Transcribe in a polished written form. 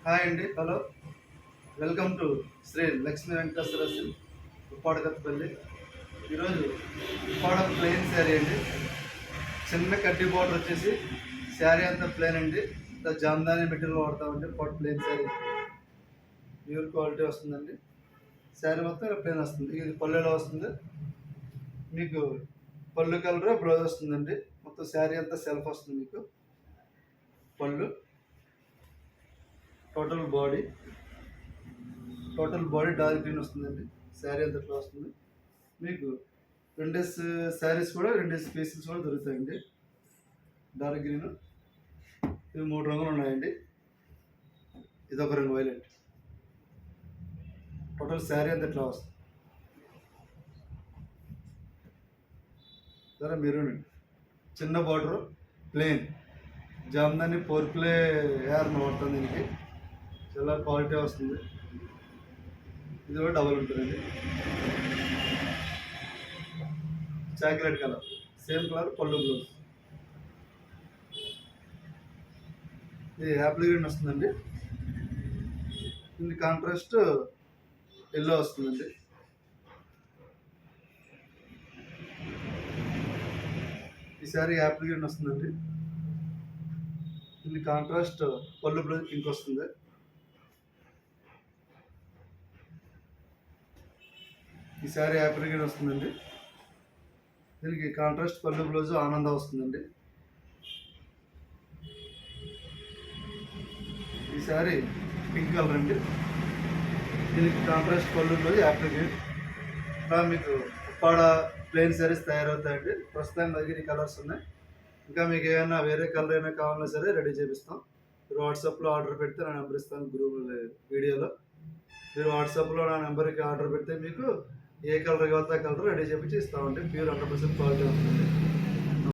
Hi అండి, hello, welcome to Shri Lakshmi Venkateshwara Uppadakatpalli. ఈరోజు Uppada plain sari అండి. చిన్న కడ్డీ బార్డర్ వచ్చేసి శారీ అంతా ప్లెయిన్ అండి. జామ్దాని మెటీరియల్ వాడతామండి. Uppada plain sari pure quality వస్తుందండి. శారీ మొత్తం ఇలా ప్లెయిన్ వస్తుంది. ఇది పళ్ళు ఎలా వస్తుంది, మీకు పళ్ళు కలర్ బ్లౌజ్ వస్తుందండి. మొత్తం శారీ అంతా సెల్ఫ్ వస్తుంది. మీకు పళ్ళు టోటల్ బాడీ డార్క్ గ్రీన్ వస్తుందండి. శారీ అంతట్లో వస్తుంది. మీకు రెండేసి శారీస్ కూడా రెండేసి పీసెస్ కూడా దొరుకుతాయండి. డార్క్ గ్రీన్ ఇవి 3 రంగులు ఉన్నాయండి. ఇదొక రంగు వైలెట్. టోటల్ శారీ అంతట్లో వస్తుంది. సరే మెరూన్ అండి. చిన్న బార్డర్ ప్లెయిన్ జామ్దాని పోర్పులే హెయిర్ వాడుతుంది. దీనికి చాలా క్వాలిటీ వస్తుంది. ఇది కూడా డబల్ ఉంటుందండి. చాక్లెట్ కలర్, సేమ్ కలర్ పళ్ళు బ్లౌజ్. ఇది యాపిల్ గ్రీన్ వస్తుందండి. దీని కాంట్రాస్ట్ ఎల్లో వస్తుందండి. ఈసారి యాపిల్ గ్రీన్ వస్తుందండి. దీని కాంట్రాస్ట్ పళ్ళు బ్లౌజ్ పింక్ వస్తుంది. ఈసారి యాపిల్ గ్రీన్ వస్తుందండి. దీనికి కాంట్రాస్ట్ పళ్ళు బ్లౌజ్ ఆనంద వస్తుందండి. ఈసారి పింక్ కలర్ అండి. దీనికి కాంట్రాస్ట్ పళ్ళు బ్లౌజ్ యాపిల్ గ్రీన్. ఇలా మీకు ఉప్పాడ ప్లెయిన్ శారీస్ తయారవుతాయండి. ప్రస్తుతం దగ్గర ఈ కలర్స్ ఉన్నాయి. ఇంకా మీకు ఏమైనా వేరే కలర్ అయినా కావాలన్నా సరే రెడీ చేపిస్తాం. మీరు వాట్సాప్లో ఆర్డర్ పెడితే నా నెంబర్ ఇస్తాను. గ్రూప్ వీడియోలో మీరు వాట్సాప్లో నా నెంబర్కి ఆర్డర్ పెడితే మీకు ఏ కలర్ కావాలంటే ఆ కలర్ రెడీ చేపించి ఇస్తామండి. ప్యూర్ 100% క్వాలిటీ ఉంటుంది.